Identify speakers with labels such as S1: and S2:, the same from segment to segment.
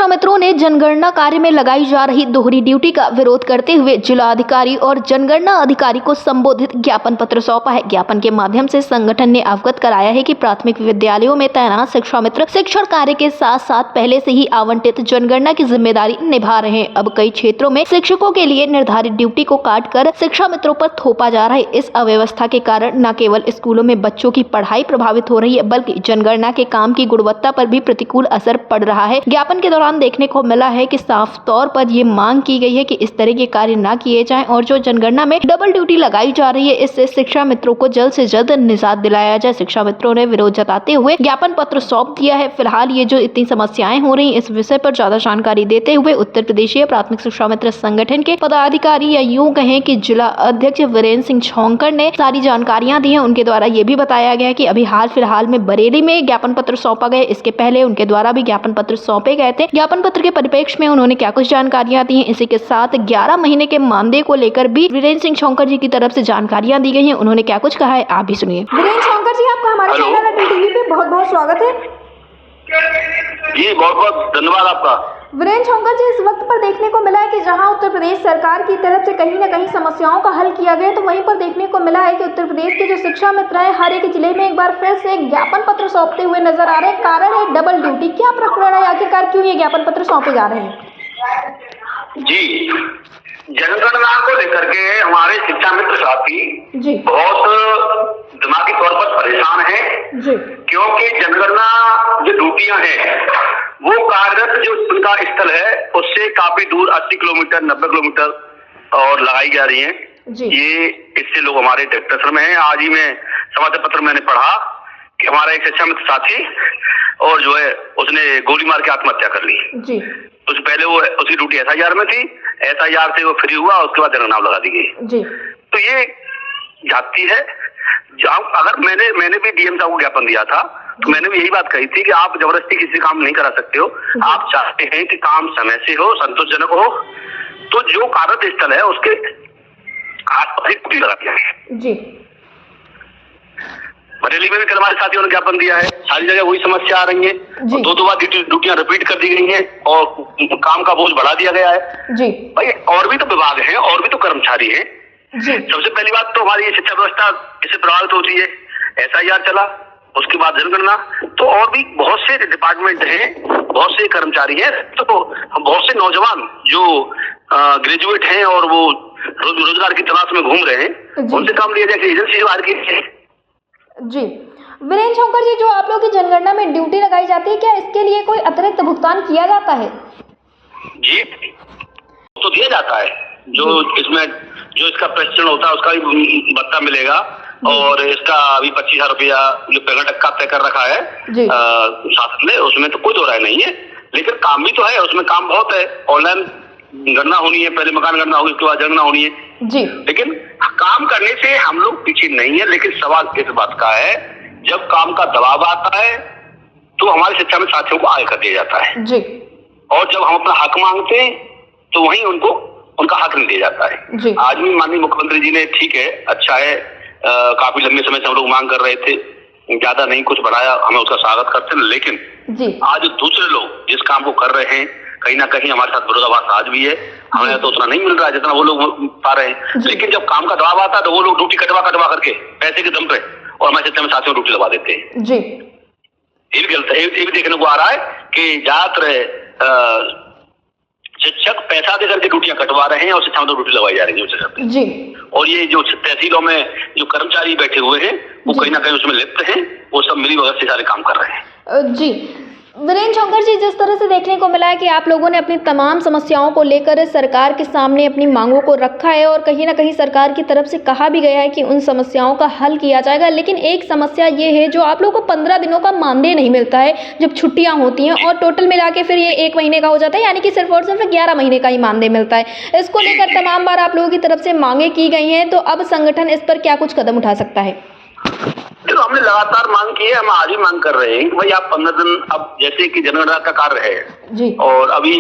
S1: शिक्षा मित्रों ने जनगणना कार्य में लगाई जा रही दोहरी ड्यूटी का विरोध करते हुए जिलाधिकारी और जनगणना अधिकारी को संबोधित ज्ञापन पत्र सौंपा है। ज्ञापन के माध्यम से संगठन ने अवगत कराया है कि प्राथमिक विद्यालयों में तैनात शिक्षा मित्र शिक्षण कार्य के साथ साथ पहले से ही आवंटित जनगणना की जिम्मेदारी निभा रहे हैं। अब कई क्षेत्रों में शिक्षकों के लिए निर्धारित ड्यूटी को काट कर शिक्षा मित्रों पर थोपा जा रहा है। इस अव्यवस्था के कारण न केवल स्कूलों में बच्चों की पढ़ाई प्रभावित हो रही है, बल्कि जनगणना के काम की गुणवत्ता पर भी प्रतिकूल असर पड़ रहा है। ज्ञापन के दौरान देखने को मिला है कि साफ तौर पर ये मांग की गई है कि इस तरह के कार्य न किए जाएं और जो जनगणना में डबल ड्यूटी लगाई जा रही है, इससे शिक्षा मित्रों को जल्द से जल्द निजात दिलाया जाए। शिक्षा मित्रों ने विरोध जताते हुए ज्ञापन पत्र सौंप दिया है। फिलहाल ये जो इतनी समस्याएं हो रही, इस विषय पर ज्यादा जानकारी देते हुए उत्तर प्रदेशीय प्राथमिक शिक्षा मित्र संगठन के पदाधिकारी या यूं कहें कि जिला अध्यक्ष वीरेंद्र सिंह छोंकर ने सारी जानकारियां दी हैं। उनके द्वारा ये भी बताया गया कि अभी हाल फिलहाल में बरेली में ज्ञापन पत्र सौंपा गया। इसके पहले उनके द्वारा भी ज्ञापन पत्र सौंपे गए थे। ज्ञापन पत्र के परिप्रेक्ष्य में उन्होंने क्या कुछ जानकारियां दी हैं, इसी के साथ 11 महीने के मानदेय को लेकर भी वीरेंद्र सिंह छोंकर जी की तरफ से जानकारियां दी गई हैं। उन्होंने क्या कुछ कहा है, आप भी सुनिए।
S2: वीरेंद्र छोंकर जी, आपका हमारे चैनल अटल टीवी पे बहुत बहुत स्वागत है।
S3: जी बहुत बहुत धन्यवाद आपका।
S2: वीरेंद्र छोंकर जी, इस वक्त पर देखने को मिला है कि जहां उत्तर प्रदेश सरकार की तरफ से कहीं न कहीं समस्याओं का हल किया गया, तो वहीं पर देखने को मिला है कि उत्तर प्रदेश के जो शिक्षा मित्र हैं हर एक जिले में एक बार फिर से एक ज्ञापन पत्र सौंपते हुए नजर आ रहे हैं। कारण है डबल ड्यूटी। क्या प्रकरण है, आखिरकार क्यों ये ज्ञापन पत्र सौंपे जा रहे हैं?
S3: जी, जनगणना को लेकर के हमारे शिक्षा मित्र साथी
S2: जी
S3: बहुत दिमागी तौर पर परेशान हैं
S2: जी,
S3: क्योंकि जनगणना जो ड्यूटियां हैं वो कार्यरत जो उनका स्थल है उससे काफी दूर 80 किलोमीटर 90 किलोमीटर और लगाई जा रही है
S2: जी।
S3: ये इससे लोग हमारे डिप्रेशन में हैं। आज ही में समाचार पत्र मैंने पढ़ा कि हमारा एक शिक्षा मित्र साथी और जो है उसने गोली मार के आत्महत्या कर ली
S2: जी।
S3: उससे पहले वो उसकी ड्यूटी SIR में थी, SIR से वो फ्री हुआ, उसके बाद जनगणना लगा दी गई
S2: जी।
S3: तो ये जाती है। अगर मैंने भी DM साहब को ज्ञापन दिया था तो मैंने भी यही बात कही थी कि आप जबरदस्ती किसी काम नहीं करा सकते हो। आप चाहते हैं कि काम समय से हो, संतोषजनक हो, तो जो कार्यरत स्थल है उसके आसपास ही ड्यूटी लगाती है।
S2: जी।
S3: बरेली में भी कल हमारे साथियों ने ज्ञापन दिया है, सारी जगह वही समस्या आ रही है। दो बार ड्यूटियां रिपीट कर दी गई हैं और काम का बोझ बढ़ा दिया गया है।
S2: जी
S3: भाई, और भी तो विभाग हैं, और भी तो कर्मचारी हैं।
S2: जी।
S3: सबसे पहली बात तो हमारी ये शिक्षा व्यवस्था इससे प्रभावित होती है। SIR चला, उसके बाद जनगणना, तो और भी बहुत से डिपार्टमेंट हैं, बहुत से कर्मचारी हैं, तो बहुत से नौजवान जो ग्रेजुएट हैं और वो रोजगार की तलाश में घूम रहे हैं, उनसे काम लिया जाए। एजेंसी बाहर की है।
S2: जी वीरेंद्र छोंकर जी, जो आप लोग की जनगणना में ड्यूटी लगाई जाती है, क्या इसके लिए कोई अतिरिक्त भुगतान किया जाता है?
S3: जी तो दिया जाता है। जो इसमें जो इसका प्रशिक्षण होता है उसका भी भत्ता मिलेगा और इसका अभी 25,000 रुपया जो पेमेंट का तय कर रखा है शासन ने, उसमें तो कोई दो राय नहीं है। लेकिन काम भी तो है, उसमें काम बहुत है। ऑनलाइन गणना होनी है, पहले मकान गणना होगी, उसके बाद जनगणना होनी है
S2: जी।
S3: लेकिन काम करने से हम लोग पीछे नहीं है। लेकिन सवाल इस बात का है, जब काम का दबाव आता है तो हमारे शिक्षा में साथियों को आगे कर दिया जाता है
S2: जी।
S3: और जब हम अपना हक मांगते हैं तो वहीं उनको उनका हक नहीं दिया जाता है
S2: जी।
S3: आज भी माननीय मुख्यमंत्री जी ने, ठीक है, अच्छा है, काफी लंबे समय से हम लोग मांग कर रहे थे, ज्यादा नहीं कुछ बढ़ाया, हमें उसका स्वागत करते हैं। लेकिन
S2: जी।
S3: आज दूसरे लोग जिस काम को कर रहे हैं, कहीं ना कहीं हमारे साथ विरोधाभास आज भी है। हमें तो उतना नहीं मिल रहा है जितना वो लोग पा रहे हैं। लेकिन जब काम का दबाव आता है तो वो लोग ड्यूटी कटवा करके पैसे के दम पे और हमारे शिक्षा में साथियों ड्यूटी लगा देते हैं
S2: जी।
S3: ये भी गलत है। ये भी देखने को आ रहा है कि ज्यादातर शिक्षक पैसा देकर के ड्यूटियां कटवा रहे हैं और शिक्षा में तो ड्यूटी लगाई जा रही है
S2: जी।
S3: और ये जो तहसीलों में जो कर्मचारी बैठे हुए हैं वो कहीं ना कहीं उसमें लिप्त हैं, वो सब मिली भगत से सारे काम कर रहे हैं।
S2: जी वीरेंद्र छोंकर जी, जिस तरह से देखने को मिला है कि आप लोगों ने अपनी तमाम समस्याओं को लेकर सरकार के सामने अपनी मांगों को रखा है और कहीं ना कहीं सरकार की तरफ से कहा भी गया है कि उन समस्याओं का हल किया जाएगा, लेकिन एक समस्या ये है जो आप लोगों को 15 दिनों का मानदेय नहीं मिलता है जब छुट्टियां होती हैं और टोटल मिला के फिर ये 1 महीने का हो जाता है, यानी कि सिर्फ और सिर्फ 11 महीने का ही मानदेय मिलता है। इसको लेकर तमाम बार आप लोगों की तरफ से मांगे की गई हैं, तो अब संगठन इस पर क्या कुछ कदम उठा सकता है?
S3: देखो, हमने लगातार मांग की है, हम आज भी मांग कर रहे हैं कि भाई आप 15 दिन, अब जैसे कि जनगणना का कार्य है
S2: जी।
S3: और अभी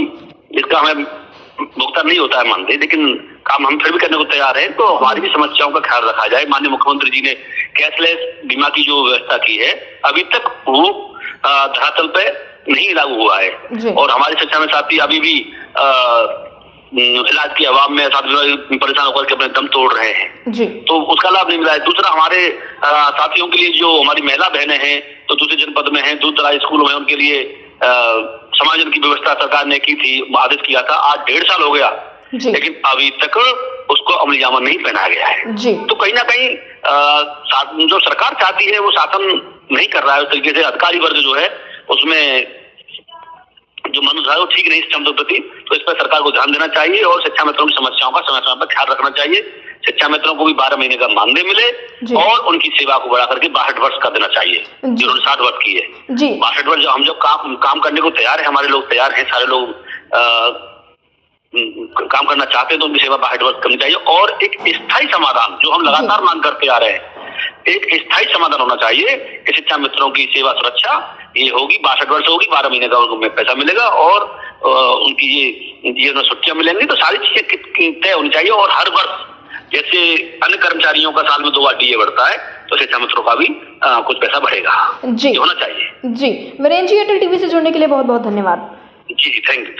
S3: इसका हमें भुगतान नहीं होता है मानदेय, लेकिन काम हम फिर भी करने को तैयार हैं, तो हमारी भी समस्याओं का ख्याल रखा जाए। माननीय मुख्यमंत्री जी ने कैशलेस बीमा की जो व्यवस्था की है, अभी तक वो धरातल पे नहीं लागू हुआ
S2: जी।
S3: है और हमारे शिक्षा में साथी अभी भी इलाज की अभाव में साथी परेशान होकर के अपने दम तोड़ रहे हैं
S2: जी।
S3: तो उसका लाभ नहीं मिला है। दूसरा, हमारे साथियों के लिए जो हमारी महिला बहनें हैं तो दूसरे जनपद में हैं, दूर दराज स्कूलों में, उनके लिए समायोजन की व्यवस्था सरकार ने की थी, आदेश किया था, आज 1.5 साल हो गया लेकिन अभी तक उसको अमली जामा नहीं पहनाया गया है
S2: जी।
S3: तो कहीं ना कहीं जो सरकार चाहती है वो शासन नहीं कर रहा है। उस तरीके से अधिकारी वर्ग जो है उसमें जो मनुष्य है वो ठीक नहीं सिस्टम के प्रति, तो इस पर सरकार को ध्यान देना चाहिए और शिक्षा मित्रों की समस्याओं का समय समय पर ख्याल रखना चाहिए। शिक्षा मित्रों को भी 12 महीने का मानदेय मिले और उनकी सेवा को बढ़ा करके 62 वर्ष का देना चाहिए, जिन्होंने 60 वर्ष की है। 62 वर्ष हम जब काम करने को तैयार है, हमारे लोग तैयार हैं, सारे लोग काम करना चाहते हैं तो उनकी सेवा 62 वर्ष करनी चाहिए। और एक स्थायी समाधान जो हम लगातार मांग करते आ रहे हैं, एक स्थायी समाधान होना चाहिए कि शिक्षा मित्रों की सेवा सुरक्षा ये होगी, 62 वर्ष होगी, 12 महीने का उनको पैसा मिलेगा और उनकी ये जीवन छुट्टियां मिलेंगी। तो सारी चीजें तय होनी चाहिए और हर वर्ष जैसे अन्य कर्मचारियों का साल में 2 बार डीए बढ़ता है तो शिक्षा मित्रों का भी कुछ पैसा बढ़ेगा जी, होना चाहिए।
S2: जी वीरेंद्र जी, एयरटेल टीवी से जुड़ने के लिए बहुत बहुत धन्यवाद।
S3: जी थैंक यू।